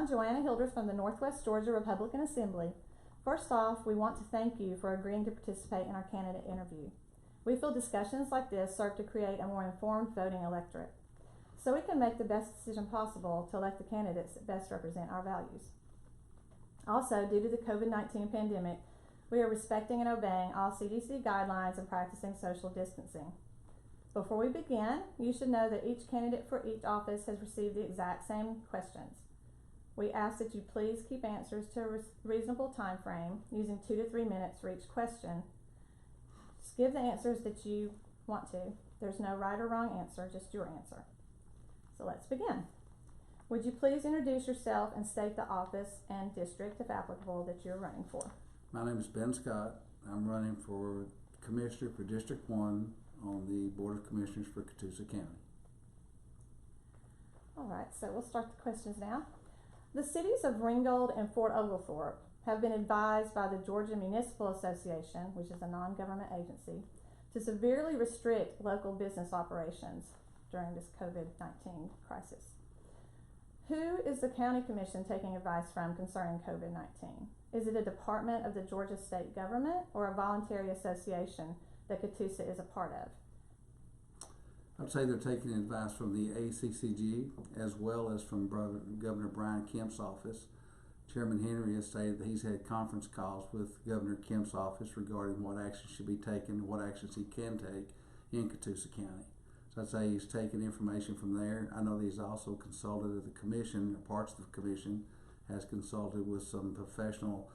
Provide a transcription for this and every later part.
I'm Joanna Hildreth from the Northwest Georgia Republican Assembly. First off, we want to thank you for agreeing to participate in our candidate interview. We feel discussions like this serve to create a more informed voting electorate, so we can make the best decision possible to elect the candidates that best represent our values. Also, due to the COVID-19 pandemic, we are respecting and obeying all CDC guidelines and practicing social distancing. Before we begin, you should know that each candidate for each office has received the exact same questions. We ask that you please keep answers to a reasonable time frame, using 2 to 3 minutes for each question. Just give the answers that you want to. There's no right or wrong answer, just your answer. So let's begin. Would you please introduce yourself and state the office and district, if applicable, that you're running for? My name is Ben Scott. I'm running for Commissioner for District 1 on the Board of Commissioners for Catoosa County. All right, so we'll start the questions now. The cities of Ringgold and Fort Oglethorpe have been advised by the Georgia Municipal Association, which is a non-government agency, to severely restrict local business operations during this COVID-19 crisis. Who is the County Commission taking advice from concerning COVID-19? Is it a department of the Georgia state government or a voluntary association that Catoosa is a part of? I'd say they're taking advice from the ACCG as well as from Governor Brian Kemp's office. Chairman Henry has stated that he's had conference calls with Governor Kemp's office regarding what actions should be taken and what actions he can take in Catoosa County. So I'd say he's taken information from there. I know that he's also consulted at the commission, or parts of the commission, has consulted with some professional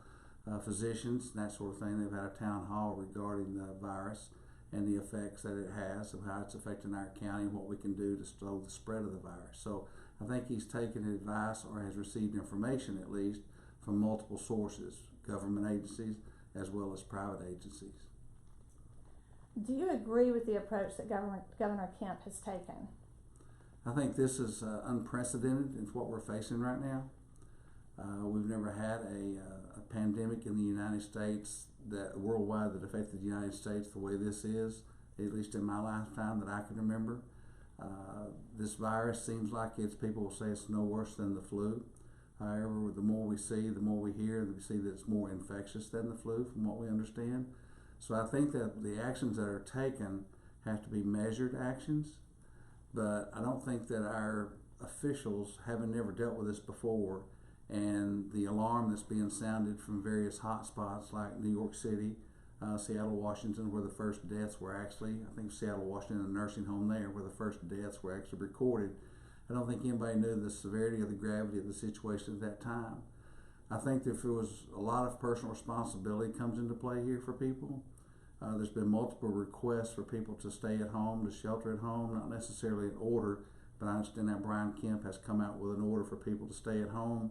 physicians and that sort of thing. They've had a town hall regarding the virus and the effects that it has, of how it's affecting our county and what we can do to slow the spread of the virus. So I think he's taken advice, or has received information at least, from multiple sources, government agencies as well as private agencies. Do you agree with the approach that Governor Kemp has taken? I think this is unprecedented in what we're facing right now. We've never had a pandemic in the United States worldwide that affected the United States the way this is, at least in my lifetime that I can remember. This virus seems like people will say it's no worse than the flu. However, the more we see, the more we hear, we see that it's more infectious than the flu from what we understand. So I think that the actions that are taken have to be measured actions, but I don't think that our officials, having never dealt with this before, and the alarm that's being sounded from various hotspots like New York City, Seattle, Washington, where the first deaths were actually, I think Seattle, Washington, a nursing home there, where the first deaths were actually recorded. I don't think anybody knew the severity or the gravity of the situation at that time. I think that if there was a lot of personal responsibility comes into play here for people. There's been multiple requests for people to stay at home, to shelter at home, not necessarily an order, but I understand that Brian Kemp has come out with an order for people to stay at home.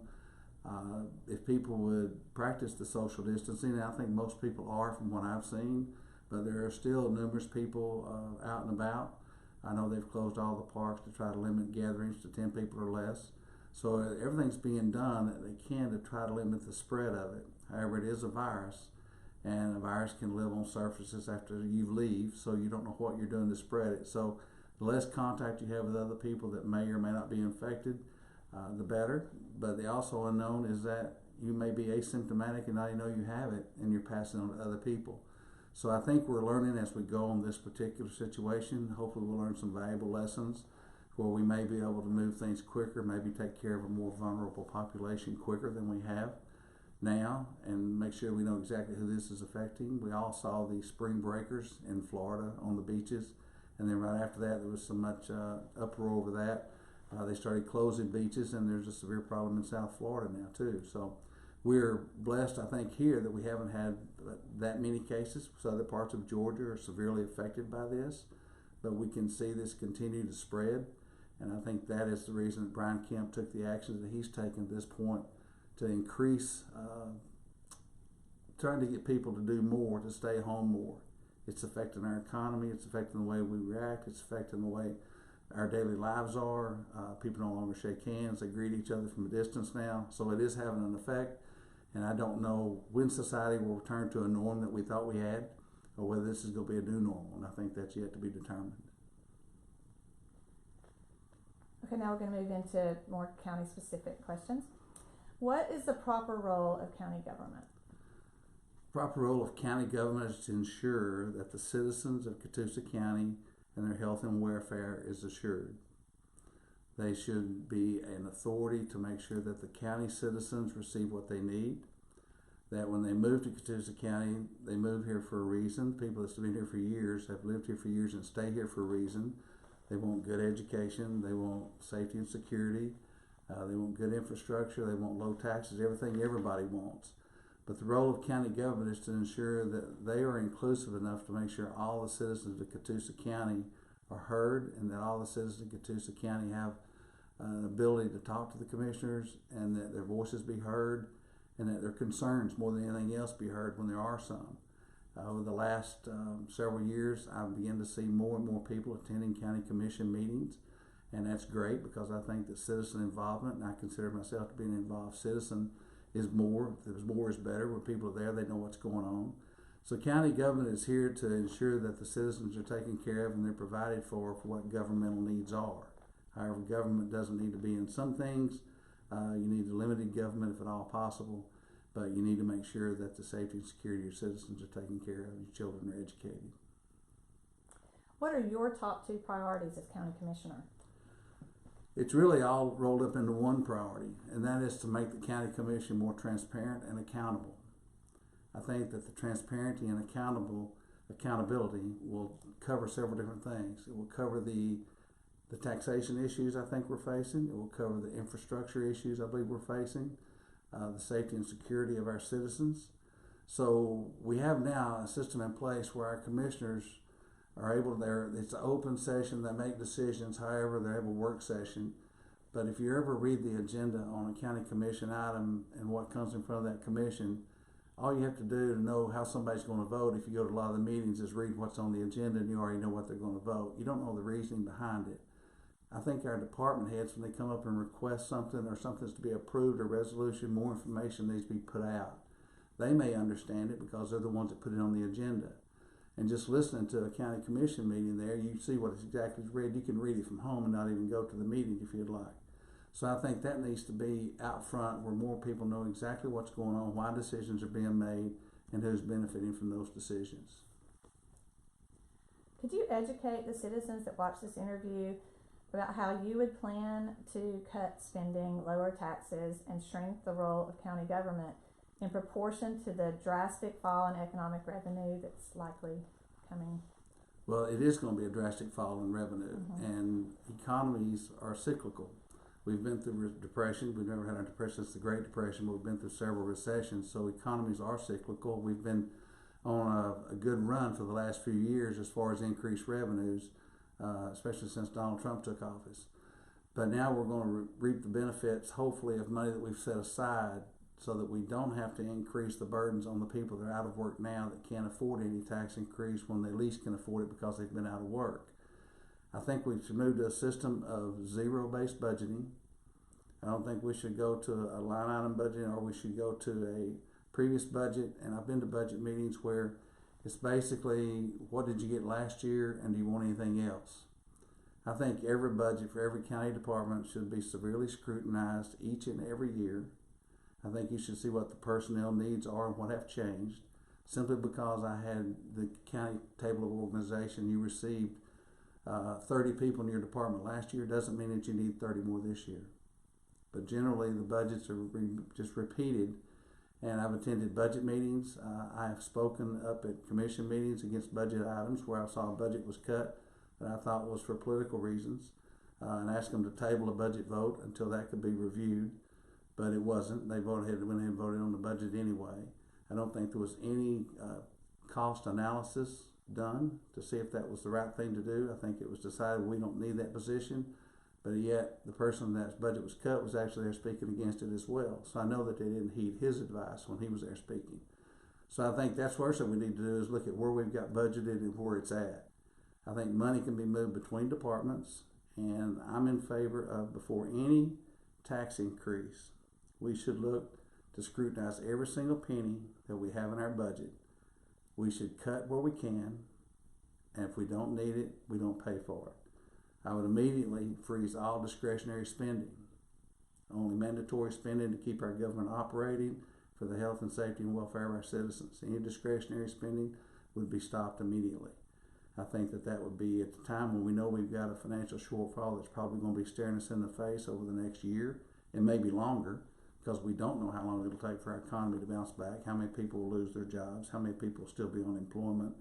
If people would practice the social distancing, and I think most people are from what I've seen, but there are still numerous people out and about. I know they've closed all the parks to try to limit gatherings to 10 people or less. So everything's being done that they can to try to limit the spread of it. However, it is a virus, and a virus can live on surfaces after you leave, so you don't know what you're doing to spread it. So the less contact you have with other people that may or may not be infected, the better. But the also unknown is that you may be asymptomatic and not even know you have it, and you're passing it on to other people. So I think we're learning as we go on this particular situation. Hopefully we'll learn some valuable lessons where we may be able to move things quicker, maybe take care of a more vulnerable population quicker than we have now, and make sure we know exactly who this is affecting. We all saw the spring breakers in Florida on the beaches, and then right after that there was so much uproar over that. They started closing beaches, and there's a severe problem in South Florida now too. So we're blessed, I think, here that we haven't had that many cases. So other parts of Georgia are severely affected by this, but we can see this continue to spread. And I think that is the reason that Brian Kemp took the actions that he's taken at this point to increase, trying to get people to do more, to stay home more. It's affecting our economy, it's affecting the way we react, it's affecting the way our daily lives are. People no longer shake hands, they greet each other from a distance now. So it is having an effect, and I don't know when society will return to a norm that we thought we had, or whether this is going to be a new normal, and I think that's yet to be determined. Okay, now we're going to move into more county-specific questions. What is the proper role of county government? Proper role of county government is to ensure that the citizens of Catoosa County and their health and welfare is assured. They should be an authority to make sure that the county citizens receive what they need, that when they move to Catoosa County, they move here for a reason. People that's been here for years have lived here for years and stay here for a reason. They want good education, they want safety and security, they want good infrastructure, they want low taxes, everything everybody wants. But the role of county government is to ensure that they are inclusive enough to make sure all the citizens of Catoosa County are heard, and that all the citizens of Catoosa County have an ability to talk to the commissioners, and that their voices be heard, and that their concerns more than anything else be heard when there are some. Over the last several years, I've begun to see more and more people attending county commission meetings, and that's great because I think that citizen involvement, and I consider myself to be an involved citizen, is more. If there's more is better. When people are there, they know what's going on. So county government is here to ensure that the citizens are taken care of and they're provided for what governmental needs are. However, government doesn't need to be in some things. You need a limited government if at all possible, but you need to make sure that the safety and security of your citizens are taken care of, your children are educated. What are your top 2 priorities as county commissioner? It's really all rolled up into one priority, and that is to make the county commission more transparent and accountable. I think that the transparency and accountability will cover several different things. It will cover the taxation issues I think we're facing. It will cover the infrastructure issues I believe we're facing, the safety and security of our citizens. So we have now a system in place where our commissioners are able it's an open session, they make decisions, however, they have a work session. But if you ever read the agenda on a county commission item and what comes in front of that commission, all you have to do to know how somebody's going to vote, if you go to a lot of the meetings, is read what's on the agenda and you already know what they're going to vote. You don't know the reasoning behind it. I think our department heads, when they come up and request something or something's to be approved, or resolution, more information needs to be put out. They may understand it because they're the ones that put it on the agenda. And just listening to a county commission meeting there, you see what it's exactly read. You can read it from home and not even go to the meeting if you'd like. So I think that needs to be out front where more people know exactly what's going on, why decisions are being made, and who's benefiting from those decisions. Could you educate the citizens that watch this interview about how you would plan to cut spending, lower taxes, and shrink the role of county government in proportion to the drastic fall in economic revenue that's likely coming? Well, it is going to be a drastic fall in revenue, and economies are cyclical. We've been through depression. We've never had a depression since the Great Depression, but we've been through several recessions, so economies are cyclical. We've been on a good run for the last few years as far as increased revenues, especially since Donald Trump took office. But now we're going to reap the benefits, hopefully, of money that we've set aside, so that we don't have to increase the burdens on the people that are out of work now that can't afford any tax increase when they least can afford it because they've been out of work. I think we should move to a system of zero-based budgeting. I don't think we should go to a line item budgeting, or we should go to a previous budget. And I've been to budget meetings where it's basically, what did you get last year and do you want anything else? I think every budget for every county department should be severely scrutinized each and every year. I think you should see what the personnel needs are and what have changed. Simply because I had the county table of organization, you received 30 people in your department last year doesn't mean that you need 30 more this year. But generally the budgets are just repeated, and I've attended budget meetings. I have spoken up at commission meetings against budget items where I saw a budget was cut that I thought was for political reasons, and asked them to table a budget vote until that could be reviewed. But it wasn't. They went ahead and voted on the budget anyway. I don't think there was any cost analysis done to see if that was the right thing to do. I think it was decided we don't need that position, but yet the person that's budget was cut was actually there speaking against it as well. So I know that they didn't heed his advice when he was there speaking. So I think that's first thing we need to do is look at where we've got budgeted and where it's at. I think money can be moved between departments, and I'm in favor of, before any tax increase, we should look to scrutinize every single penny that we have in our budget. We should cut where we can, and if we don't need it, we don't pay for it. I would immediately freeze all discretionary spending. only mandatory spending to keep our government operating for the health and safety and welfare of our citizens. Any discretionary spending would be stopped immediately. I think that would be at the time when we know we've got a financial shortfall that's probably going to be staring us in the face over the next year and maybe longer, because we don't know how long it'll take for our economy to bounce back, how many people will lose their jobs, how many people will still be on unemployment.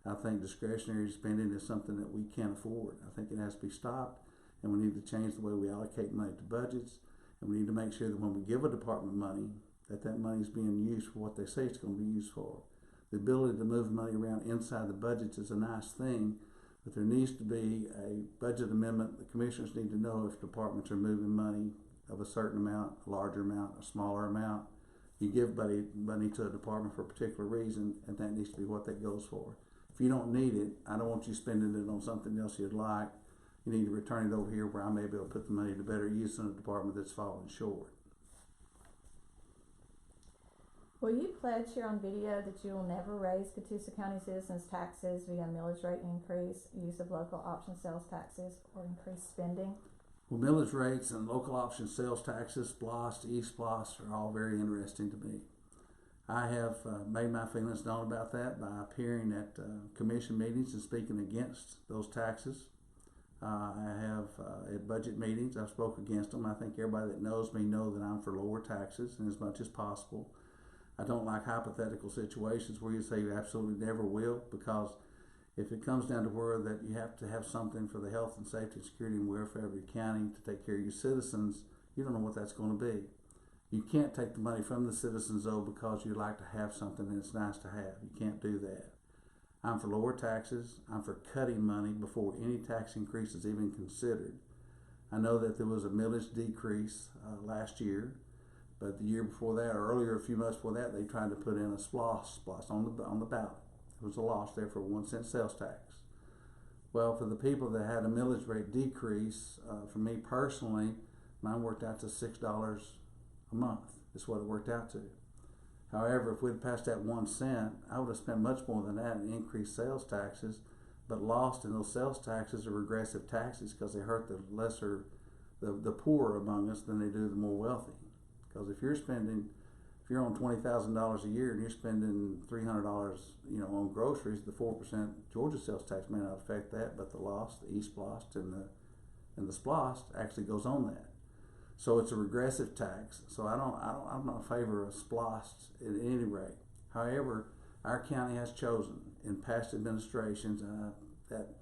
I think discretionary spending is something that we can't afford. I think it has to be stopped, and we need to change the way we allocate money to budgets, and we need to make sure that when we give a department money, that money is being used for what they say it's going to be used for. The ability to move money around inside the budgets is a nice thing, but there needs to be a budget amendment. The commissioners need to know if departments are moving money of a certain amount, a larger amount, a smaller amount. You give money to a department for a particular reason, and that needs to be what that goes for. If you don't need it, I don't want you spending it on something else you'd like. You need to return it over here where I may be able to put the money to better use in a department that's falling short. Will you pledge here on video that you will never raise Catoosa County citizens' taxes via millage rate increase, use of local option sales taxes, or increased spending? Well, millage rates and local option sales taxes, SPLOST, E-SPLOST, are all very interesting to me. I have made my feelings known about that by appearing at commission meetings and speaking against those taxes. I have at budget meetings, I've spoke against them. I think everybody that knows me knows that I'm for lower taxes and as much as possible. I don't like hypothetical situations where you say you absolutely never will, because if it comes down to where that you have to have something for the health and safety and security and welfare of your county to take care of your citizens, you don't know what that's going to be. You can't take the money from the citizens though because you like to have something and it's nice to have. You can't do that. I'm for lower taxes. I'm for cutting money before any tax increase is even considered. I know that there was a millage decrease last year, but the year before that, or earlier, a few months before that, they tried to put in a SPLOST on the ballot. There was a loss there for 1 cent sales tax. Well, for the people that had a millage rate decrease, for me personally, mine worked out to $6 a month. Is what it worked out to. However, if we'd passed that 1 cent, I would have spent much more than that in increased sales taxes, but lost in those sales taxes are regressive taxes because they hurt the poorer among us than they do the more wealthy. Because if you're on $20,000 a year and you're spending $300, on groceries, the 4% Georgia sales tax may not affect that, but the loss, the E-SPLOST and the SPLOST actually goes on that. So it's a regressive tax. So I'm not in favor of SPLOST at any rate. However, our county has chosen in past administrations that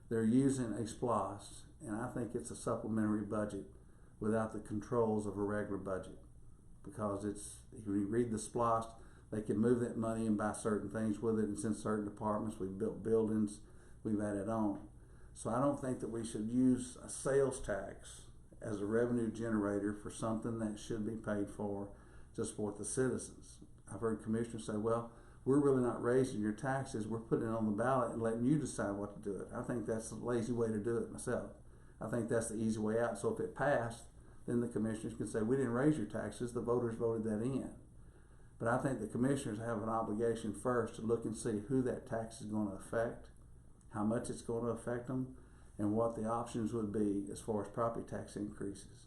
they're using a SPLOST, and I think it's a supplementary budget without the controls of a regular budget. Because if you read the SPLOST, they can move that money and buy certain things with it. It's in certain departments. We've built buildings. We've added on. So I don't think that we should use a sales tax as a revenue generator for something that should be paid for to support the citizens. I've heard commissioners say, well, we're really not raising your taxes. We're putting it on the ballot and letting you decide what to do it. I think that's a lazy way to do it myself. I think that's the easy way out. So if it passed, then the commissioners can say, we didn't raise your taxes, the voters voted that in. But I think the commissioners have an obligation first to look and see who that tax is going to affect, how much it's going to affect them, and what the options would be as far as property tax increases.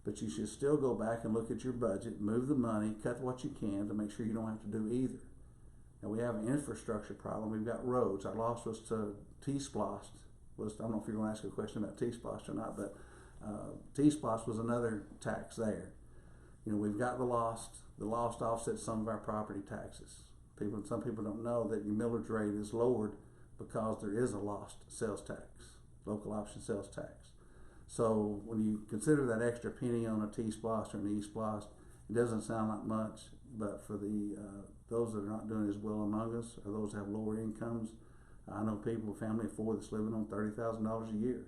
But you should still go back and look at your budget, move the money, cut what you can to make sure you don't have to do either. And we have an infrastructure problem. We've got roads. Our loss was to T-SPLOST. I don't know if you're going to ask a question about T-SPLOST or not, but T-SPLOST was another tax there. We've got the lost offsets some of our property taxes. Some people don't know that your millage rate is lowered because there is a lost sales tax, local option sales tax. So when you consider that extra penny on a T-SPLOST or an E-SPLOST, it doesn't sound like much, but for those that are not doing as well among us, or those that have lower incomes, I know people, a family of 4 that's living on $30,000 a year.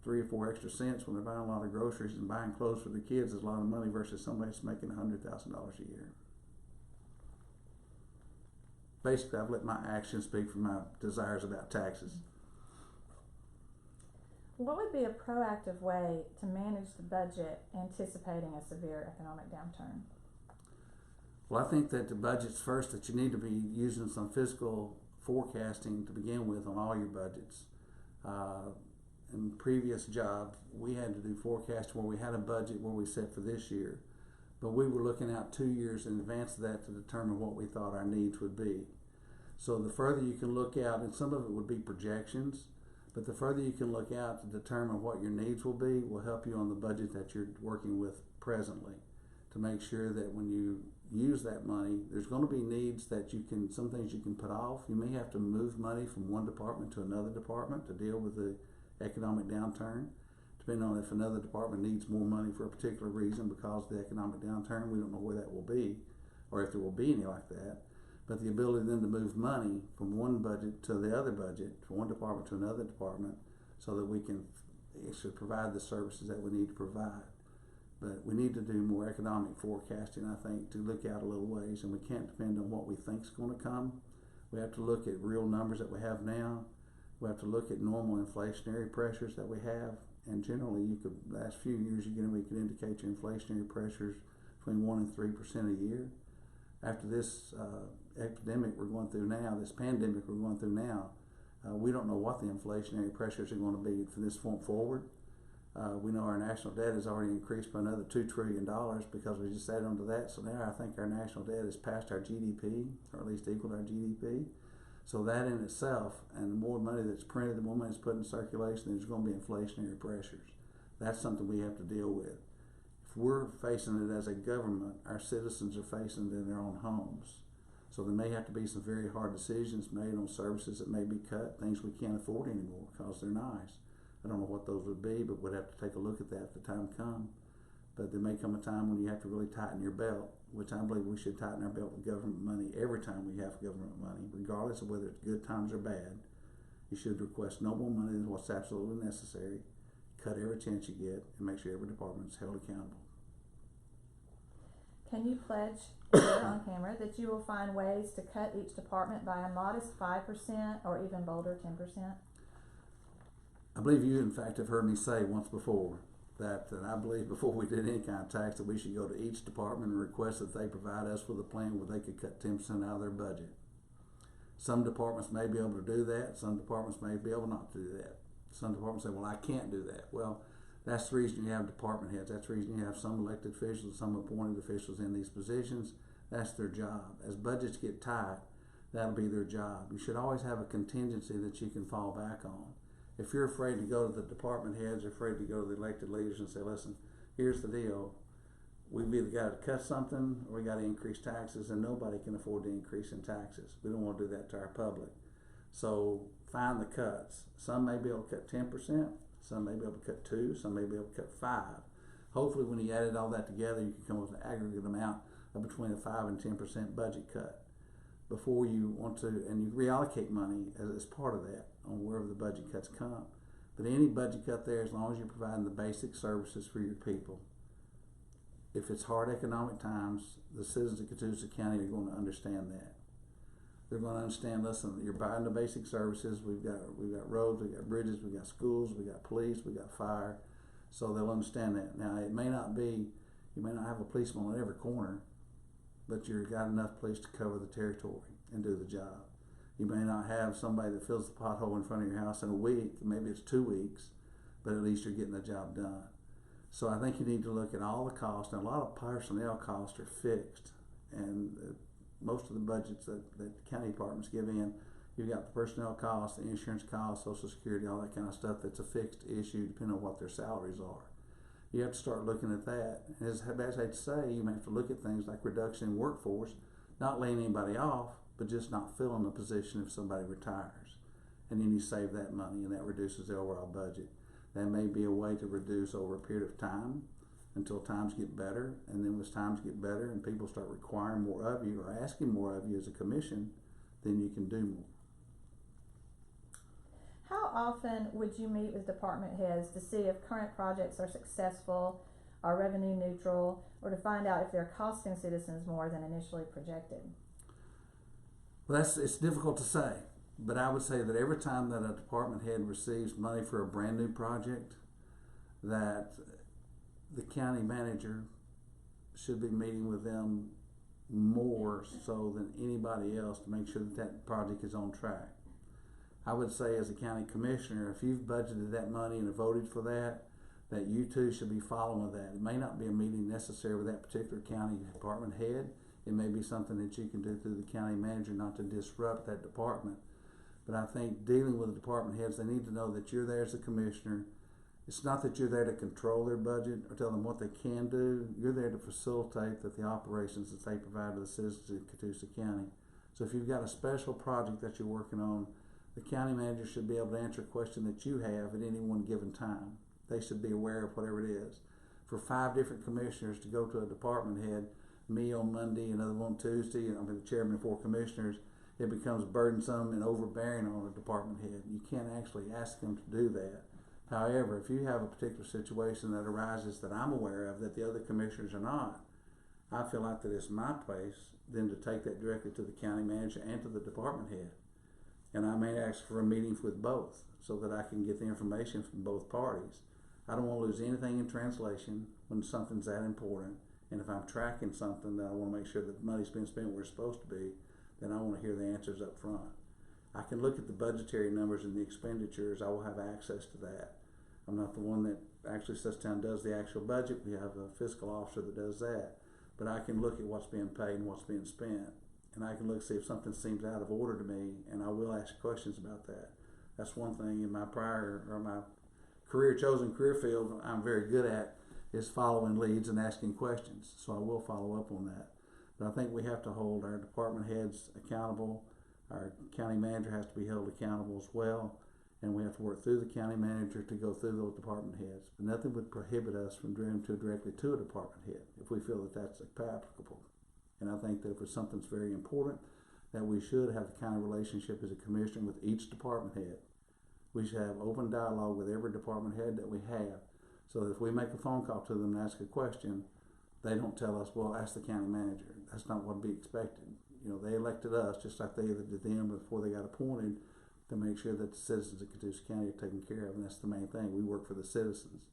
3 or 4 extra cents when they're buying a lot of groceries and buying clothes for the kids is a lot of money versus somebody that's making $100,000 a year. Basically, I've let my actions speak for my desires about taxes. What would be a proactive way to manage the budget anticipating a severe economic downturn? Well, I think that the budget's first that you need to be using some fiscal forecasting to begin with on all your budgets. in previous jobs, we had to do forecast where we had a budget where we set for this year, but we were looking out 2 years in advance of that to determine what we thought our needs would be. So the further you can look out, and some of it would be projections, but the further you can look out to determine what your needs will be will help you on the budget that you're working with presently, to make sure that when you use that money, there's going to be needs that you can, some things you can put off. You may have to move money from one department to another department to deal with the economic downturn. Depending on if another department needs more money for a particular reason because of the economic downturn, we don't know where that will be, or if there will be any like that. But the ability then to move money from one budget to the other budget, from one department to another department, so that we can actually provide the services that we need to provide. But we need to do more economic forecasting, I think, to look out a little ways, and we can't depend on what we think is going to come. We have to look at real numbers that we have now. We have to look at normal inflationary pressures that we have, and generally, last few years, we could indicate your inflationary pressures between 1% and 3% a year. After this epidemic we're going through now, this pandemic we're going through now, we don't know what the inflationary pressures are going to be from this point forward. We know our national debt has already increased by another $2 trillion because we just added onto that. So now I think our national debt has passed our GDP, or at least equal to our GDP. So that in itself, and the more money that's printed, the more money that's put in circulation, there's going to be inflationary pressures. That's something we have to deal with. If we're facing it as a government, our citizens are facing it in their own homes. So there may have to be some very hard decisions made on services that may be cut, things we can't afford anymore because they're nice. I don't know what those would be, but we'd have to take a look at that if the time comes. But there may come a time when you have to really tighten your belt, which I believe we should tighten our belt with government money every time we have government money, regardless of whether it's good times or bad. You should request no more money than what's absolutely necessary, cut every chance you get, and make sure every department is held accountable. Can you pledge here on camera that you will find ways to cut each department by a modest 5% or even bolder 10%? I believe you, in fact, have heard me say once before that I believe before we did any kind of tax that we should go to each department and request that they provide us with a plan where they could cut 10% out of their budget. Some departments may be able to do that. Some departments may be able not to do that. Some departments say, well, I can't do that. Well, that's the reason you have department heads. That's the reason you have some elected officials, some appointed officials in these positions. That's their job. As budgets get tight, that'll be their job. You should always have a contingency that you can fall back on. If you're afraid to go to the department heads or afraid to go to the elected leaders and say, listen, here's the deal. We've either got to cut something or we got to increase taxes, and nobody can afford to increase in taxes. We don't want to do that to our public. So find the cuts. Some may be able to cut 10%, some may be able to cut 2%, some may be able to cut 5%. Hopefully when you added all that together, you can come up with an aggregate amount of between a 5 and 10% budget cut before you want to, and you reallocate money as part of that on wherever the budget cuts come. But any budget cut there, as long as you're providing the basic services for your people, if it's hard economic times, the citizens of Catoosa County are going to understand that. They're going to understand, listen, you're buying the basic services. We've got roads, we've got bridges, we've got schools, we've got police, we've got fire. So they'll understand that. Now, it may not be, you may not have a policeman on every corner, but you've got enough police to cover the territory and do the job. You may not have somebody that fills the pothole in front of your house in a week, maybe it's 2 weeks, but at least you're getting the job done. So I think you need to look at all the costs, and a lot of personnel costs are fixed, and most of the budgets that county departments give in, you've got the personnel costs, the insurance costs, Social Security, all that kind of stuff that's a fixed issue depending on what their salaries are. You have to start looking at that. As I hate to say, you may have to look at things like reduction in workforce, not laying anybody off, but just not filling the position if somebody retires. And then you save that money, and that reduces the overall budget. That may be a way to reduce over a period of time until times get better, and then as times get better and people start requiring more of you or asking more of you as a commission, then you can do more. How often would you meet with department heads to see if current projects are successful, are revenue neutral, or to find out if they're costing citizens more than initially projected? Well, it's difficult to say, but I would say that every time that a department head receives money for a brand new project, that the county manager should be meeting with them more so than anybody else to make sure that that project is on track. I would say as a county commissioner, if you've budgeted that money and have voted for that you too should be following that. It may not be a meeting necessary with that particular county department head. It may be something that you can do through the county manager not to disrupt that department. But I think dealing with the department heads, they need to know that you're there as a commissioner. It's not that you're there to control their budget or tell them what they can do. You're there to facilitate that the operations that they provide to the citizens in Catoosa County. So if you've got a special project that you're working on, the county manager should be able to answer a question that you have at any one given time. They should be aware of whatever it is. For 5 different commissioners to go to a department head, me on Monday, another one on Tuesday, and I'm the chairman of 4 commissioners, it becomes burdensome and overbearing on a department head. You can't actually ask them to do that. However, if you have a particular situation that arises that I'm aware of that the other commissioners are not, I feel like that it's my place then to take that directly to the county manager and to the department head. And I may ask for a meeting with both so that I can get the information from both parties. I don't want to lose anything in translation when something's that important. And if I'm tracking something that I want to make sure that the money's been spent where it's supposed to be, then I want to hear the answers up front. I can look at the budgetary numbers and the expenditures. I will have access to that. I'm not the one that actually sits down and does the actual budget. We have a fiscal officer that does that. But I can look at what's being paid and what's being spent. And I can look see if something seems out of order to me, and I will ask questions about that. That's one thing in my chosen career field I'm very good at is following leads and asking questions. So I will follow up on that. But I think we have to hold our department heads accountable. Our county manager has to be held accountable as well. And we have to work through the county manager to go through those department heads. But nothing would prohibit us from doing directly to a department head if we feel that that's applicable. And I think that if it's something that's very important, that we should have the kind of relationship as a commissioner with each department head. We should have open dialogue with every department head that we have. So that if we make a phone call to them and ask a question, they don't tell us, well, ask the county manager. That's not what would be expected. You know, they elected us just like they did them before they got appointed to make sure that the citizens of Catoosa County are taken care of. And that's the main thing. We work for the citizens.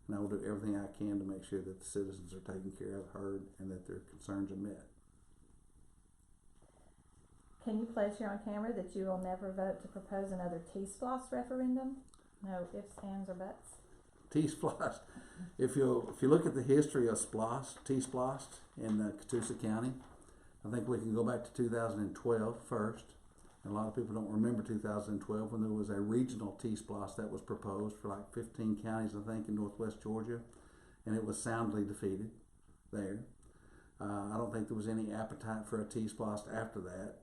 And I will do everything I can to make sure that the citizens are taken care of, heard, and that their concerns are met. Can you pledge here on camera that you will never vote to propose another T-SPLOS referendum? No ifs, ands, or buts. T-SPLOS. If you look at the history of T-SPLOS in Catoosa County, I think we can go back to 2012 first. And a lot of people don't remember 2012 when there was a regional T-SPLOS that was proposed for like 15 counties, I think, in northwest Georgia, and it was soundly defeated there. I don't think there was any appetite for a T-SPLOS after that.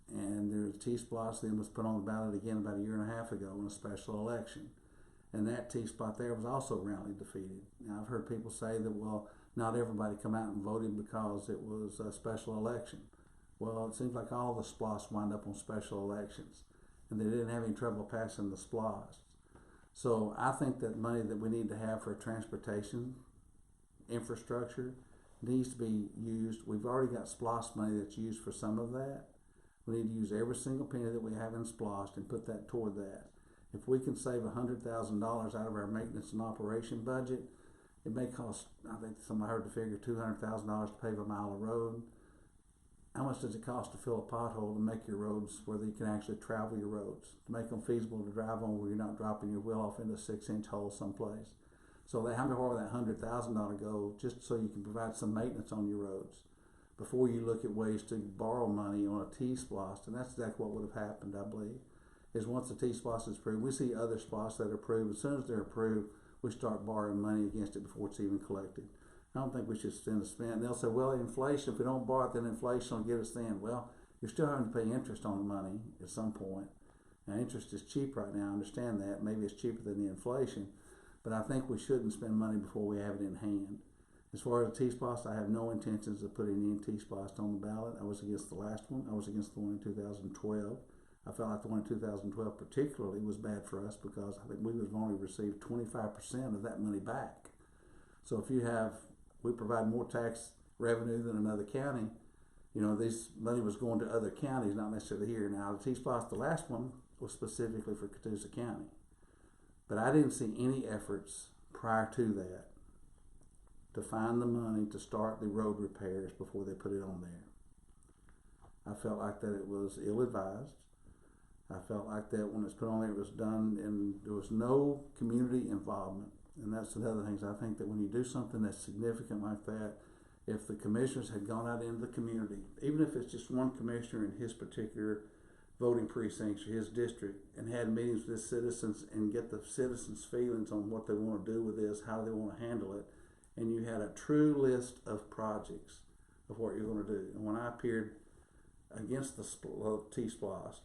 And the T-SPLOS then was put on the ballot again about a year and a half ago in a special election. And that T-SPLOS there was also roundly defeated. Now, I've heard people say that, well, not everybody come out and voted because it was a special election. Well, it seems like all the SPLOS wind up on special elections, and they didn't have any trouble passing the SPLOS. So I think that money that we need to have for transportation infrastructure needs to be used. We've already got SPLOS money that's used for some of that. We need to use every single penny that we have in SPLOS and put that toward that. If we can save $100,000 out of our maintenance and operation budget, it may cost, I think somebody heard the figure, $200,000 to pave a mile of road. How much does it cost to fill a pothole to make your roads where you can actually travel your roads, to make them feasible to drive on where you're not dropping your wheel off into a 6-inch hole someplace? So how far would that $100,000 go just so you can provide some maintenance on your roads before you look at ways to borrow money on a T-SPLOS? And that's exactly what would have happened, I believe, is once the T-SPLOS is approved, we see other SPLOS that are approved. As soon as they're approved, we start borrowing money against it before it's even collected. I don't think we should spend. And they'll say, well, inflation, if we don't borrow it, then inflation will get us then. Well, you're still having to pay interest on the money at some point. Now, interest is cheap right now. I understand that. Maybe it's cheaper than the inflation. But I think we shouldn't spend money before we have it in hand. As far as the T-SPLOS, I have no intentions of putting any T-SPLOS on the ballot. I was against the last one. I was against the one in 2012. I felt like the one in 2012 particularly was bad for us because I think we would have only received 25% of that money back. So if we provide more tax revenue than another county, this money was going to other counties, not necessarily here. Now, the T-SPLOS, the last one, was specifically for Catoosa County. But I didn't see any efforts prior to that to find the money to start the road repairs before they put it on there. I felt like that it was ill-advised. I felt like that when it's put on there, it was done, and there was no community involvement. And that's the other things. I think that when you do something that's significant like that, if the commissioners had gone out into the community, even if it's just one commissioner in his particular voting precincts or his district, and had meetings with his citizens and get the citizens' feelings on what they want to do with this, how they want to handle it, and you had a true list of projects of what you're going to do. And when I appeared against the T-SPLOST,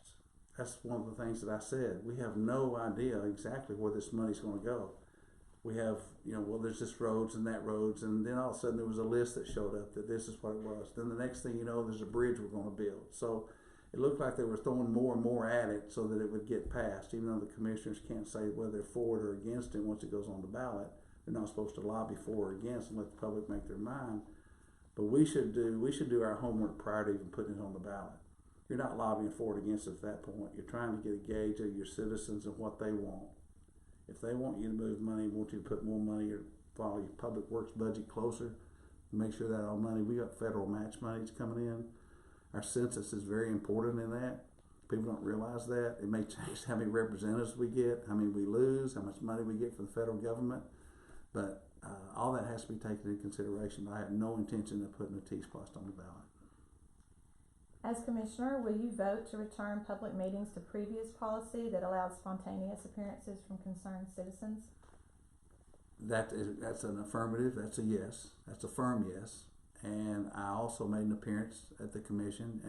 that's one of the things that I said. We have no idea exactly where this money's going to go. We have, well, there's this roads and that roads, and then all of a sudden there was a list that showed up that this is what it was. Then the next thing you know, there's a bridge we're going to build. So it looked like they were throwing more and more at it so that it would get passed, even though the commissioners can't say whether they're for it or against it once it goes on the ballot. They're not supposed to lobby for or against and let the public make their mind. But we should do our homework prior to even putting it on the ballot. You're not lobbying for it against it at that point. You're trying to get a gauge of your citizens and what they want. If they want you to move money, want you to put more money or follow your public works budget closer, make sure that all money, we got federal match monies coming in. Our census is very important in that. People don't realize that. It may change how many representatives we get, how many we lose, how much money we get from the federal government. But all that has to be taken into consideration. I have no intention of putting a T-SPLOST on the ballot. As Commissioner, will you vote to return public meetings to previous policy that allowed spontaneous appearances from concerned citizens? That's an affirmative. That's a yes. That's a firm yes. And I also made an appearance at the commission,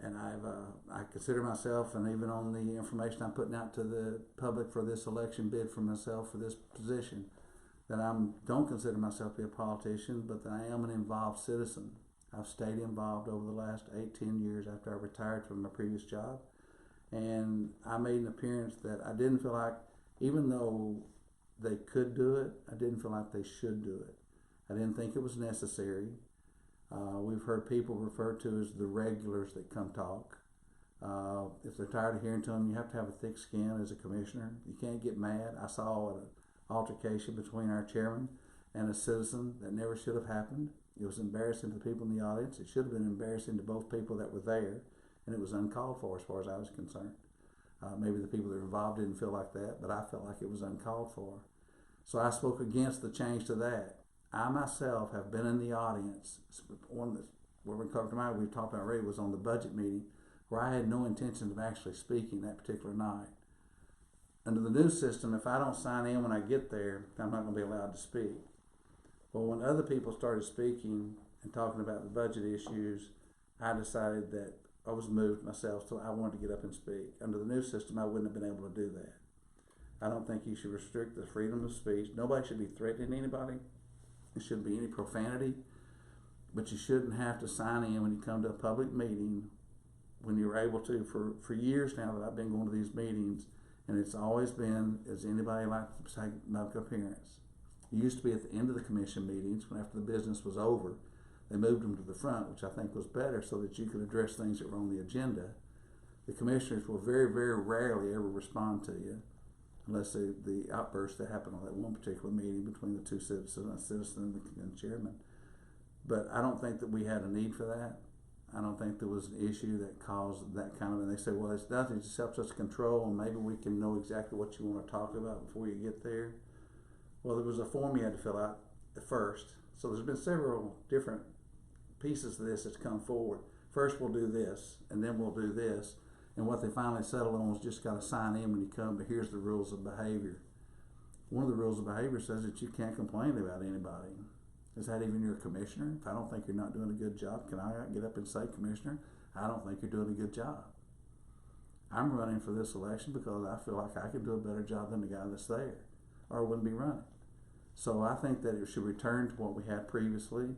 and I consider myself, and even on the information I'm putting out to the public for this election bid for myself for this position, that I don't consider myself to be a politician, but that I am an involved citizen. I've stayed involved over the last 8-10 years after I retired from my previous job, and I made an appearance that I didn't feel like, even though they could do it, I didn't feel like they should do it. I didn't think it was necessary. We've heard people referred to as the regulars that come talk. If they're tired of hearing to them, you have to have a thick skin as a commissioner. You can't get mad. I saw an altercation between our chairman and a citizen that never should have happened. It was embarrassing to the people in the audience. It should have been embarrassing to both people that were there, and it was uncalled for as far as I was concerned. Maybe the people that were involved didn't feel like that, but I felt like it was uncalled for. So I spoke against the change to that. I myself have been in the audience. One that's where we talked about already was on the budget meeting, where I had no intention of actually speaking that particular night. Under the new system, if I don't sign in when I get there, I'm not going to be allowed to speak. Well, when other people started speaking and talking about the budget issues, I decided that I was moved myself, so I wanted to get up and speak. Under the new system, I wouldn't have been able to do that. I don't think you should restrict the freedom of speech. Nobody should be threatening anybody. There shouldn't be any profanity, but you shouldn't have to sign in when you come to a public meeting when you're able to. For years now that I've been going to these meetings, and it's always been, does anybody like to make an appearance? It used to be at the end of the commission meetings, when after the business was over, they moved them to the front, which I think was better so that you could address things that were on the agenda. The commissioners will very, very rarely ever respond to you, unless the outburst that happened on that one particular meeting between the two citizens, a citizen and the chairman. But I don't think that we had a need for that. I don't think there was an issue that caused that kind of, and they say, well, it's nothing, it just helps us control, and maybe we can know exactly what you want to talk about before you get there. Well, there was a form you had to fill out at first. So there's been several different pieces to this that's come forward. First we'll do this, and then we'll do this. And what they finally settled on was just got to sign in when you come, but here's the rules of behavior. One of the rules of behavior says that you can't complain about anybody. Is that even your commissioner? If I don't think you're not doing a good job, can I get up and say, Commissioner, I don't think you're doing a good job. I'm running for this election because I feel like I can do a better job than the guy that's there, or I wouldn't be running. So I think that it should return to what we had previously,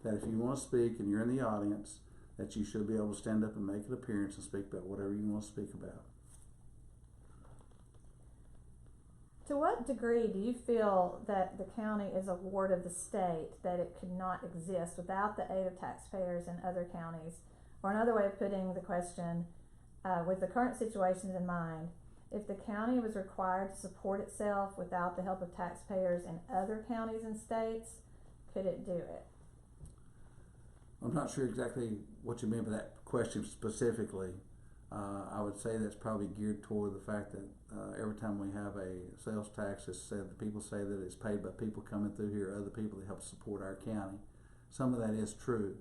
that if you want to speak and you're in the audience, that you should be able to stand up and make an appearance and speak about whatever you want to speak about. To what degree do you feel that the county is a ward of the state, that it could not exist without the aid of taxpayers in other counties? Or another way of putting the question, with the current situations in mind, if the county was required to support itself without the help of taxpayers in other counties and states, could it do it? I'm not sure exactly what you mean by that question specifically. I would say that's probably geared toward the fact that every time we have a sales tax, it's said that people say that it's paid by people coming through here, other people that help support our county. Some of that is true.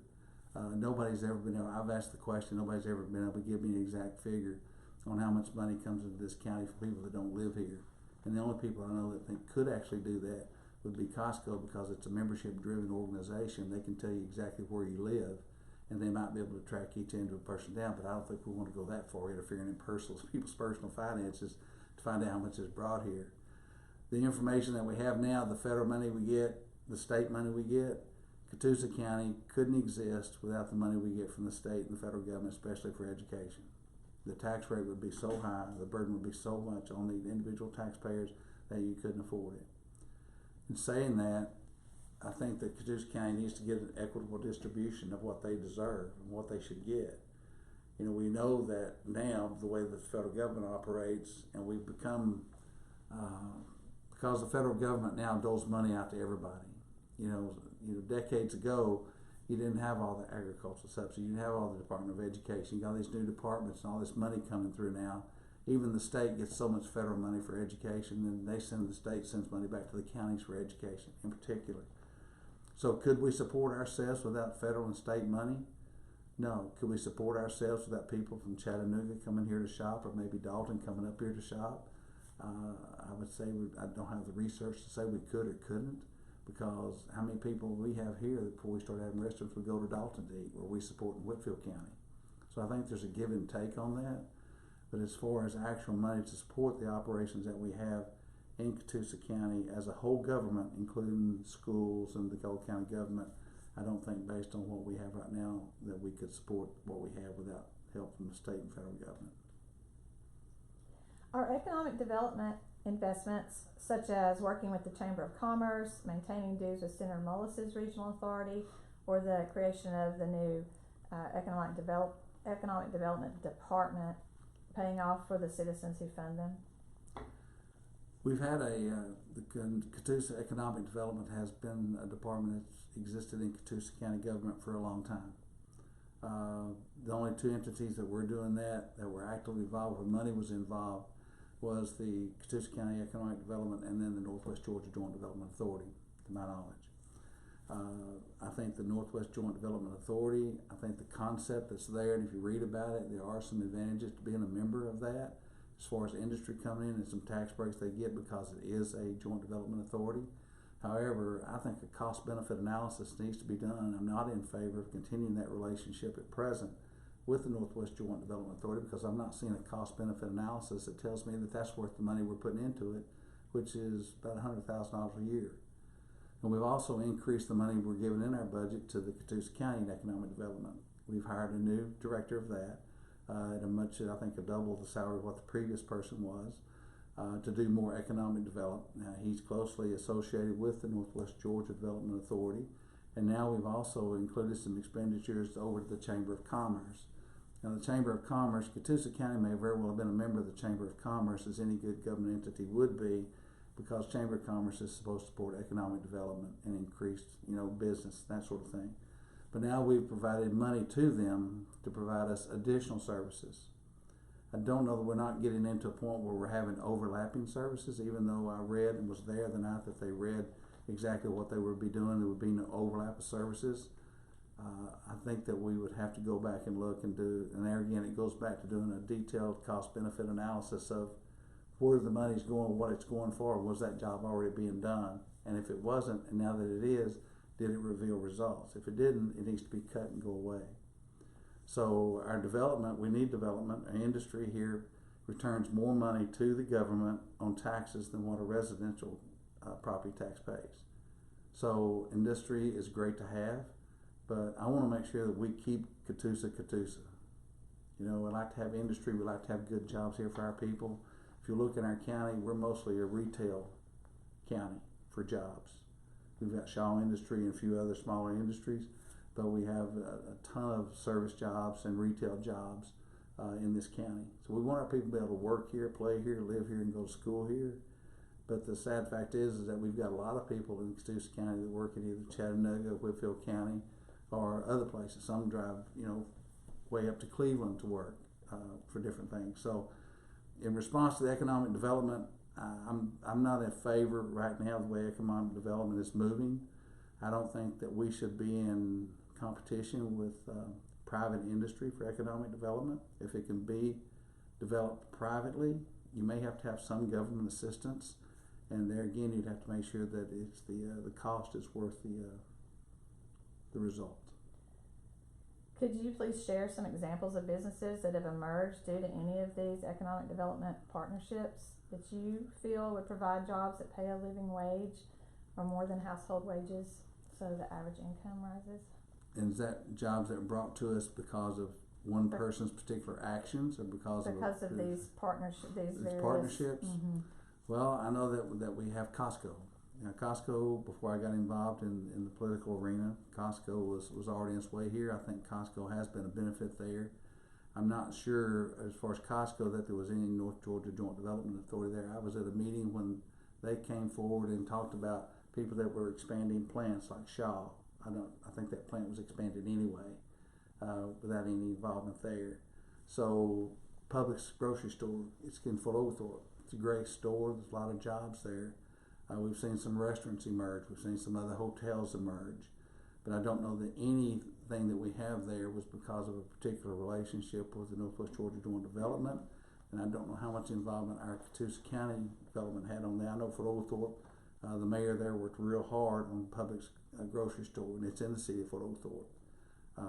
Nobody's ever been able, I've asked the question, nobody's ever been able to give me an exact figure on how much money comes into this county for people that don't live here. And the only people I know that think could actually do that would be Costco, because it's a membership-driven organization. They can tell you exactly where you live, and they might be able to track each individual person down, but I don't think we want to go that far, interfering in people's personal finances to find out how much is brought here. The information that we have now, the federal money we get, the state money we get, Catoosa County couldn't exist without the money we get from the state and the federal government, especially for education. The tax rate would be so high, the burden would be so much on the individual taxpayers that you couldn't afford it. In saying that, I think that Catoosa County needs to get an equitable distribution of what they deserve and what they should get. You know, we know that now, the way that the federal government operates, and we've become, because the federal government now doles money out to everybody. You know, decades ago, you didn't have all the agricultural subsidy, you didn't have all the Department of Education. You got these new departments and all this money coming through now. Even the state gets so much federal money for education, and the state sends money back to the counties for education in particular. So could we support ourselves without federal and state money? No. Could we support ourselves without people from Chattanooga coming here to shop, or maybe Dalton coming up here to shop? I would say I don't have the research to say we could or couldn't, because how many people we have here that before we start having restaurants we go to Dalton to eat, where we support in Whitfield County. So I think there's a give and take on that. But as far as actual money to support the operations that we have in Catoosa County as a whole government, including schools and the Gov County government, I don't think, based on what we have right now, that we could support what we have without help from the state and federal government. Our economic development investments, such as working with the Chamber of Commerce, maintaining dues with Senator Mullis's regional authority, or the creation of the new economic development department, paying off for the citizens who fund them? We've had the Catoosa Economic Development has been a department that's existed in Catoosa County government for a long time. The only two entities that were doing that were actively involved, where money was involved, was the Catoosa County Economic Development and then the Northwest Georgia Joint Development Authority, to my knowledge. I think the Northwest Joint Development Authority, I think the concept that's there, and if you read about it, there are some advantages to being a member of that, as far as industry coming in and some tax breaks they get because it is a joint development authority. However, I think a cost-benefit analysis needs to be done. I'm not in favor of continuing that relationship at present with the Northwest Joint Development Authority, because I'm not seeing a cost-benefit analysis that tells me that that's worth the money we're putting into it, which is about $100,000 a year. And we've also increased the money we're giving in our budget to the Catoosa County Economic Development. We've hired a new director of that at I think a double the salary of what the previous person was, to do more economic development. Now, he's closely associated with the Northwest Georgia Development Authority, and now we've also included some expenditures over to the Chamber of Commerce. Now, the Chamber of Commerce, Catoosa County may very well have been a member of the Chamber of Commerce, as any good government entity would be, because Chamber of Commerce is supposed to support economic development and increased, business, that sort of thing. But now we've provided money to them to provide us additional services. I don't know that we're not getting into a point where we're having overlapping services, even though I read and was there the night that they read exactly what they would be doing. There would be no overlap of services. I think that we would have to go back and look and do, and there again, it goes back to doing a detailed cost-benefit analysis of where the money's going, what it's going for. Was that job already being done? And if it wasn't, and now that it is, did it reveal results? If it didn't, it needs to be cut and go away. So our development, we need development. Our industry here returns more money to the government on taxes than what a residential property tax pays. So industry is great to have, but I want to make sure that we keep Catoosa. We like to have industry, we like to have good jobs here for our people. If you look in our county, we're mostly a retail county for jobs. We've got Shaw Industry and a few other smaller industries, but we have a ton of service jobs and retail jobs in this county. So we want our people to be able to work here, play here, live here, and go to school here. But the sad fact is that we've got a lot of people in Catoosa County that work in either Chattanooga, Whitfield County, or other places. Some drive, way up to Cleveland to work. for different things. So in response to the economic development, I'm not in favor right now of the way economic development is moving. I don't think that we should be in competition with private industry for economic development. If it can be developed privately, you may have to have some government assistance, and there again you'd have to make sure that it's the cost is worth the result. Could you please share some examples of businesses that have emerged due to any of these economic development partnerships that you feel would provide jobs that pay a living wage or more than household wages so the average income rises? And is that jobs that were brought to us because of one person's particular actions, or because of these partnerships? These partnerships. Mm-hmm. Well, I know that we have Costco. Now, Costco, before I got involved in the political arena, Costco was already on its way here. I think Costco has been a benefit there. I'm not sure as far as Costco that there was any North Georgia Joint Development Authority there. I was at a meeting when they came forward and talked about people that were expanding plants like Shaw. I think that plant was expanded anyway, without any involvement there. So Publix grocery store, it's in Fort Oglethorpe. It's a great store. There's a lot of jobs there. We've seen some restaurants emerge. We've seen some other hotels emerge. But I don't know that anything that we have there was because of a particular relationship with the Northwest Georgia Joint Development. And I don't know how much involvement our Catoosa County development had on that. I know Fort Oglethorpe, the mayor there worked real hard on Publix grocery store, and it's in the city of Fort Oglethorpe.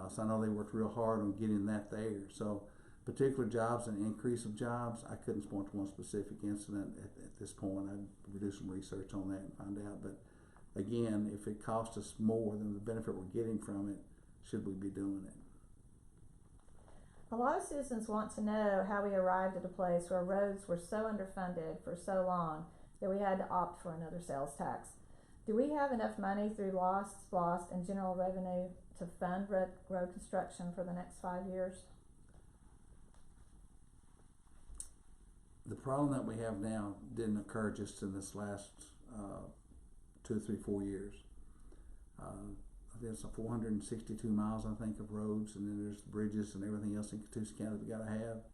So I know they worked real hard on getting that there. So particular jobs and increase of jobs, I couldn't point to one specific incident at this point. I'd do some research on that and find out. But again, if it costs us more than the benefit we're getting from it, should we be doing it? A lot of citizens want to know how we arrived at a place where roads were so underfunded for so long that we had to opt for another sales tax. Do we have enough money through lost, and general revenue to fund road construction for the next 5 years? The problem that we have now didn't occur just in this last 2, 3, 4 years. I think it's 462 miles, I think, of roads, and then there's bridges and everything else in Catoosa County we got to have.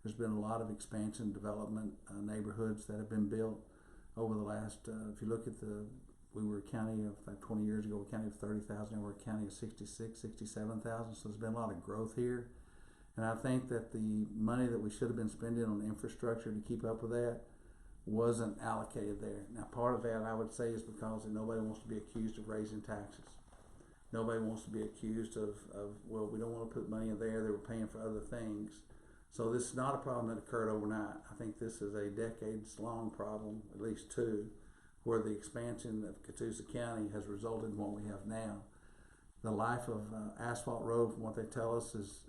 There's been a lot of expansion, development, neighborhoods that have been built over the last, if you look at we were a county of like 20 years ago, a county of 30,000, now we're a county of 66, 67,000, so there's been a lot of growth here. And I think that the money that we should have been spending on infrastructure to keep up with that wasn't allocated there. Now, part of that I would say is because nobody wants to be accused of raising taxes. Nobody wants to be accused of well, we don't want to put money in there, they were paying for other things. So this is not a problem that occurred overnight. I think this is a decades-long problem, at least 2, where the expansion of Catoosa County has resulted in what we have now. The life of asphalt road, from what they tell us, is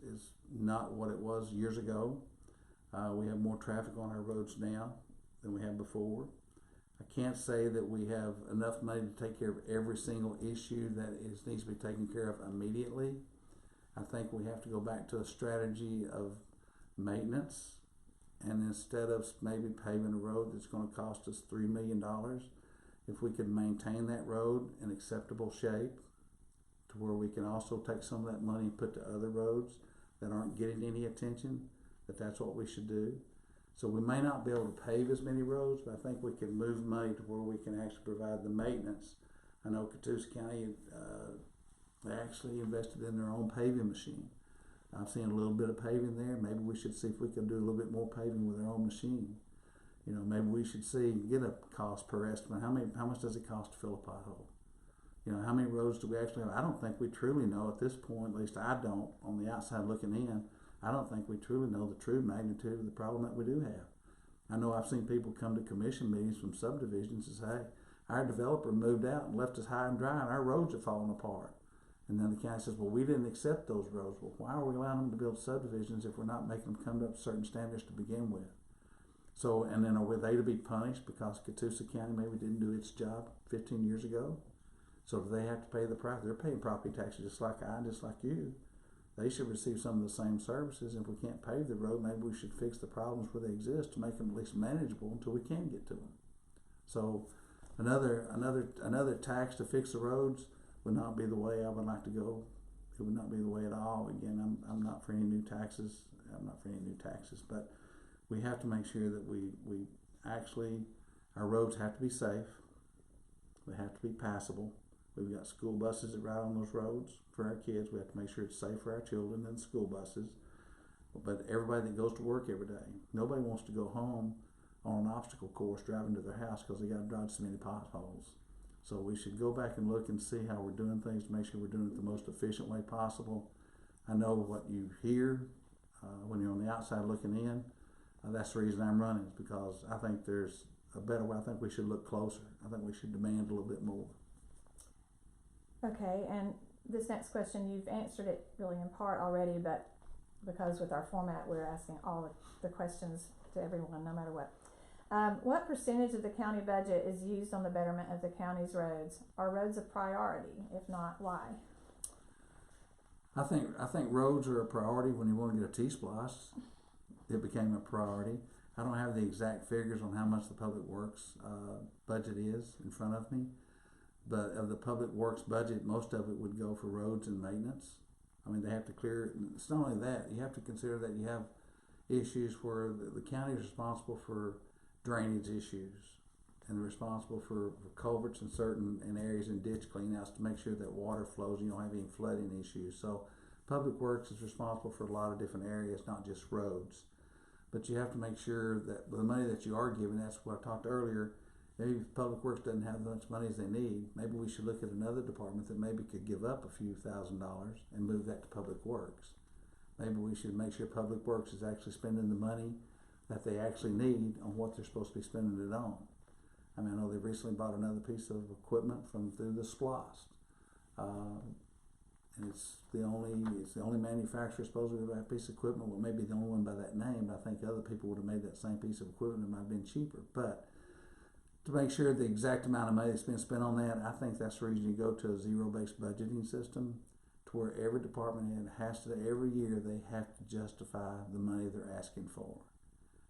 not what it was years ago. We have more traffic on our roads now than we had before. I can't say that we have enough money to take care of every single issue that needs to be taken care of immediately. I think we have to go back to a strategy of maintenance, and instead of maybe paving a road that's going to cost us $3 million, if we could maintain that road in acceptable shape to where we can also take some of that money and put to other roads that aren't getting any attention, that's what we should do. So we may not be able to pave as many roads, but I think we can move money to where we can actually provide the maintenance. I know Catoosa County, they actually invested in their own paving machine. I've seen a little bit of paving there. Maybe we should see if we can do a little bit more paving with our own machine. You know, maybe we should get a cost per estimate. How much does it cost to fill a pothole? You know, how many roads do we actually have? I don't think we truly know at this point, at least I don't, on the outside looking in, I don't think we truly know the true magnitude of the problem that we do have. I know I've seen people come to commission meetings from subdivisions and say, hey, our developer moved out and left us high and dry and our roads are falling apart. And then the county says, well, we didn't accept those roads. Well, why are we allowing them to build subdivisions if we're not making them come up to certain standards to begin with? So, and then are they to be punished because Catoosa County maybe didn't do its job 15 years ago? So do they have to pay the price? They're paying property taxes just like I, just like you. They should receive some of the same services. If we can't pave the road, maybe we should fix the problems where they exist to make them at least manageable until we can get to them. So another tax to fix the roads would not be the way I would like to go. It would not be the way at all. Again, I'm not for any new taxes I'm not for any new taxes, but we have to make sure that we actually, our roads have to be safe. They have to be passable. We've got school buses that ride on those roads for our kids. We have to make sure it's safe for our children and school buses. But everybody that goes to work every day, nobody wants to go home on an obstacle course driving to their house because they got to dodge so many potholes. So we should go back and look and see how we're doing things to make sure we're doing it the most efficient way possible. I know what you hear when you're on the outside looking in. That's the reason I'm running, is because I think there's a better way. I think we should look closer. I think we should demand a little bit more. Okay, and this next question, you've answered it really in part already, but because with our format, we're asking all the questions to everyone, no matter what. What percentage of the county budget is used on the betterment of the county's roads? Are roads a priority? If not, why? I think roads are a priority. When you want to get a T-Splice, it became a priority. I don't have the exact figures on how much the public works budget is in front of me, but of the public works budget, most of it would go for roads and maintenance. I mean, they have to clear. It's not only that, you have to consider that you have issues where the county is responsible for drainage issues, and they're responsible for culverts in certain areas and ditch cleanouts to make sure that water flows and you don't have any flooding issues. So public works is responsible for a lot of different areas, not just roads. But you have to make sure that the money that you are giving, that's what I talked earlier, maybe if public works doesn't have as much money as they need, maybe we should look at another department that maybe could give up a few $1,000s and move that to public works. Maybe we should make sure public works is actually spending the money that they actually need on what they're supposed to be spending it on. I mean, I know they recently bought another piece of equipment through the SPLOST. And it's the only manufacturer supposedly of that piece of equipment. Well, maybe the only one by that name, but I think other people would have made that same piece of equipment. It might have been cheaper. But to make sure the exact amount of money that's been spent on that, I think that's the reason you go to a zero-based budgeting system, to where every department head has to, every year, they have to justify the money they're asking for.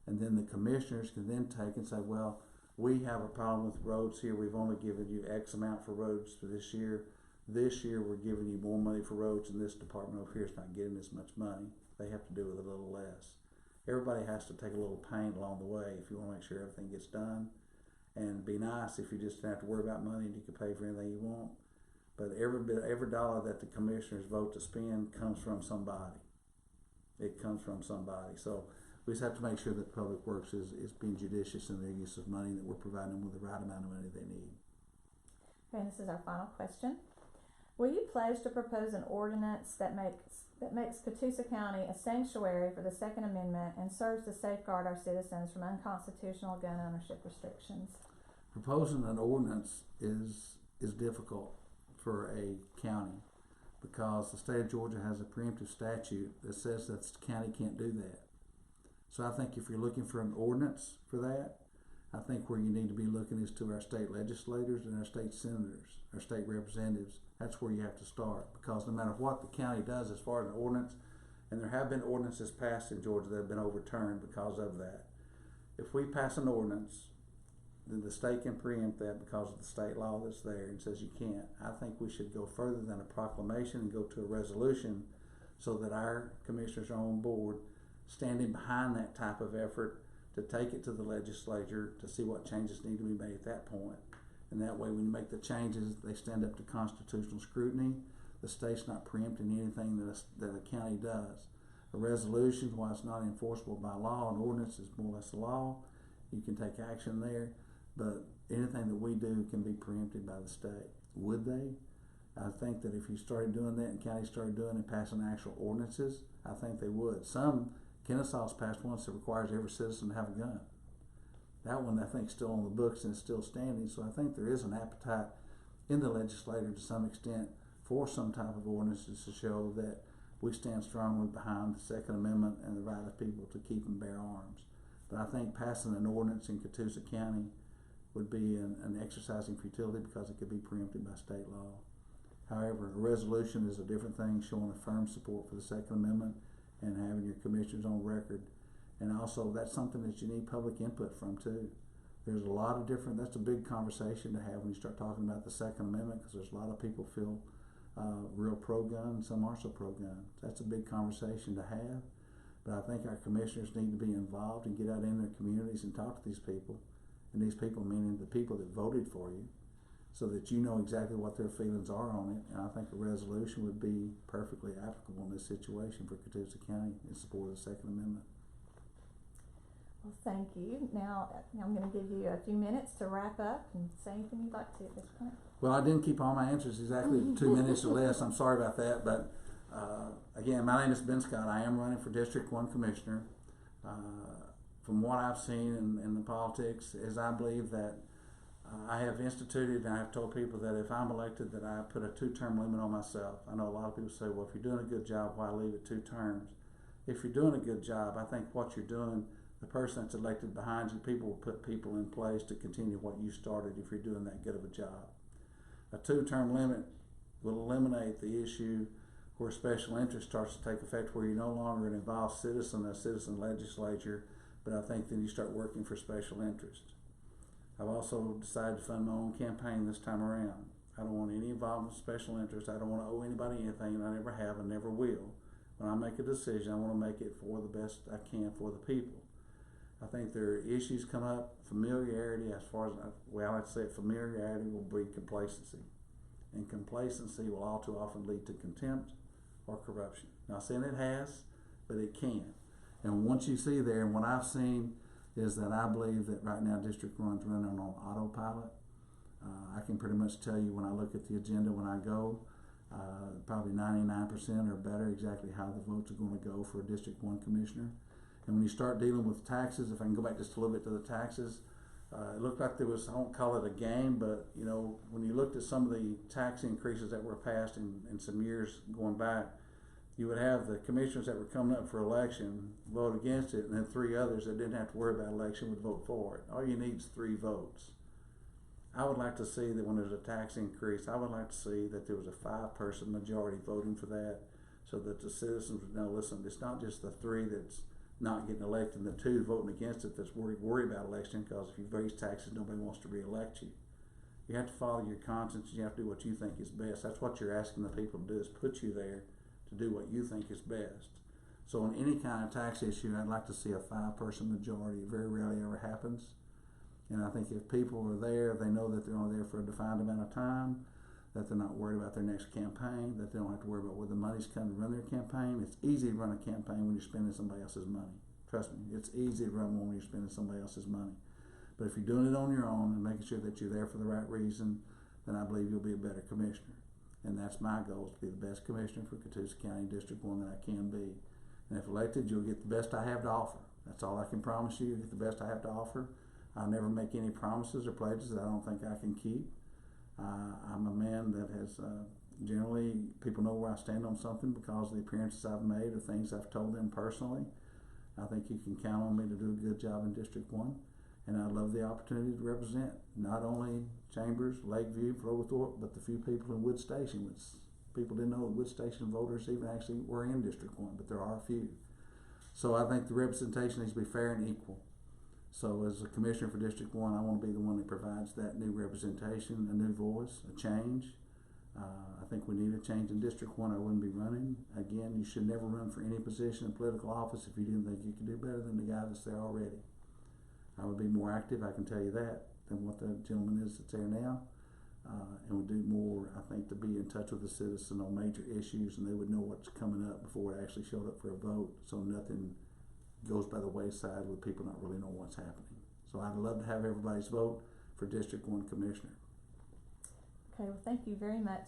And then the commissioners can then take and say, well, we have a problem with roads here. We've only given you X amount for roads for this year. This year we're giving you more money for roads, and this department over here is not getting as much money. They have to do with a little less. Everybody has to take a little pain along the way if you want to make sure everything gets done. And it'd be nice if you just didn't have to worry about money and you could pay for anything you want. But every dollar that the commissioners vote to spend comes from somebody. It comes from somebody. So we just have to make sure that Public Works is being judicious in their use of money, that we're providing them with the right amount of money they need. Okay, this is our final question. Will you pledge to propose an ordinance that makes Catoosa County a sanctuary for the Second Amendment and serves to safeguard our citizens from unconstitutional gun ownership restrictions? Proposing an ordinance is difficult for a county, because the state of Georgia has a preemptive statute that says that the county can't do that. So I think if you're looking for an ordinance for that, I think where you need to be looking is to our state legislators and our state senators, our state representatives. That's where you have to start, because no matter what the county does as far as an ordinance, and there have been ordinances passed in Georgia that have been overturned because of that. If we pass an ordinance, then the state can preempt that because of the state law that's there and says you can't. I think we should go further than a proclamation and go to a resolution, so that our commissioners are on board, standing behind that type of effort to take it to the legislature to see what changes need to be made at that point. And that way, when you make the changes, they stand up to constitutional scrutiny. The state's not preempting anything that a county does. A resolution, while it's not enforceable by law, an ordinance is more or less a law. You can take action there, but anything that we do can be preempted by the state. Would they? I think that if you started doing that and counties started doing it and passing actual ordinances, I think they would. Kennesaw's passed one that requires every citizen to have a gun. That one, I think, is still on the books and is still standing. So I think there is an appetite in the legislature to some extent for some type of ordinances to show that we stand strongly behind the Second Amendment and the right of people to keep and bear arms. But I think passing an ordinance in Catoosa County would be an exercise in futility, because it could be preempted by state law. However, a resolution is a different thing, showing a firm support for the Second Amendment and having your commissioners on record. And also, that's something that you need public input from too. There's a lot of that's a big conversation to have when you start talking about the Second Amendment, because there's a lot of people feel real pro-gun and some are so pro-gun. That's a big conversation to have. But I think our commissioners need to be involved and get out in their communities and talk to these people. And these people meaning the people that voted for you, so that you know exactly what their feelings are on it. And I think a resolution would be perfectly applicable in this situation for Catoosa County in support of the Second Amendment. Well, thank you. Now I'm going to give you a few minutes to wrap up and say anything you'd like to at this point. Well, I didn't keep all my answers exactly 2 minutes or less. I'm sorry about that. But again, my name is Ben Scott. I am running for District 1 Commissioner. From what I've seen in the politics is I believe that I have instituted and I have told people that if I'm elected that I put a 2-term limit on myself. I know a lot of people say, well, if you're doing a good job, why leave it 2 terms? If you're doing a good job, I think what you're doing, the person that's elected behind you, people will put people in place to continue what you started if you're doing that good of a job. A 2-term limit will eliminate the issue where special interest starts to take effect, where you're no longer an involved citizen, a citizen legislature, but I think then you start working for special interest. I've also decided to fund my own campaign this time around. I don't want any involvement with special interest. I don't want to owe anybody anything, and I never have and never will. When I make a decision, I want to make it for the best I can for the people. I think there are issues come up, familiarity, as far as, well, I'd say familiarity will breed complacency. And complacency will all too often lead to contempt or corruption. Not saying it has, but it can. And once you see there, and what I've seen is that I believe that right now District 1's running on autopilot. I can pretty much tell you when I look at the agenda when I go, probably 99% or better exactly how the votes are going to go for a District 1 Commissioner. And when you start dealing with taxes, if I can go back just a little bit to the taxes, it looked like there was, I won't call it a game, but you know, when you looked at some of the tax increases that were passed in some years going back, you would have the commissioners that were coming up for election vote against it, and then 3 others that didn't have to worry about election would vote for it. All you need is 3 votes. I would like to see that when there's a tax increase, I would like to see that there was a 5-person majority voting for that, so that the citizens would know, listen, it's not just the 3 that's not getting elected and the 2 voting against it that's worried about election, because if you raise taxes, nobody wants to re-elect you. You have to follow your conscience. You have to do what you think is best. That's what you're asking the people to do, is put you there to do what you think is best. So on any kind of tax issue, I'd like to see a 5-person majority. It very rarely ever happens. And I think if people are there, they know that they're only there for a defined amount of time, that they're not worried about their next campaign, that they don't have to worry about where the money's coming to run their campaign. It's easy to run a campaign when you're spending somebody else's money. Trust me, it's easy to run one when you're spending somebody else's money. But if you're doing it on your own and making sure that you're there for the right reason, then I believe you'll be a better commissioner. And that's my goal, is to be the best commissioner for Catoosa County District 1 that I can be. And if elected, you'll get the best I have to offer. That's all I can promise you. You'll get the best I have to offer. I'll never make any promises or pledges that I don't think I can keep. I'm a man that has, generally, people know where I stand on something because of the appearances I've made or things I've told them personally. I think you can count on me to do a good job in District 1. And I love the opportunity to represent not only Chambers, Lakeview, Flowood, but the few people in Wood Station, which people didn't know that Wood Station voters even actually were in District 1, but there are a few. So I think the representation needs to be fair and equal. So as a commissioner for District 1, I want to be the one that provides that new representation, a new voice, a change. I think we need a change in District 1. I wouldn't be running. Again, you should never run for any position in political office if you didn't think you could do better than the guy that's there already. I would be more active, I can tell you that, than what the gentleman is that's there now. And would do more, I think, to be in touch with the citizen on major issues, and they would know what's coming up before it actually showed up for a vote, so nothing goes by the wayside with people not really know what's happening. So I'd love to have everybody's vote for District 1 Commissioner. Okay, well, thank you very much.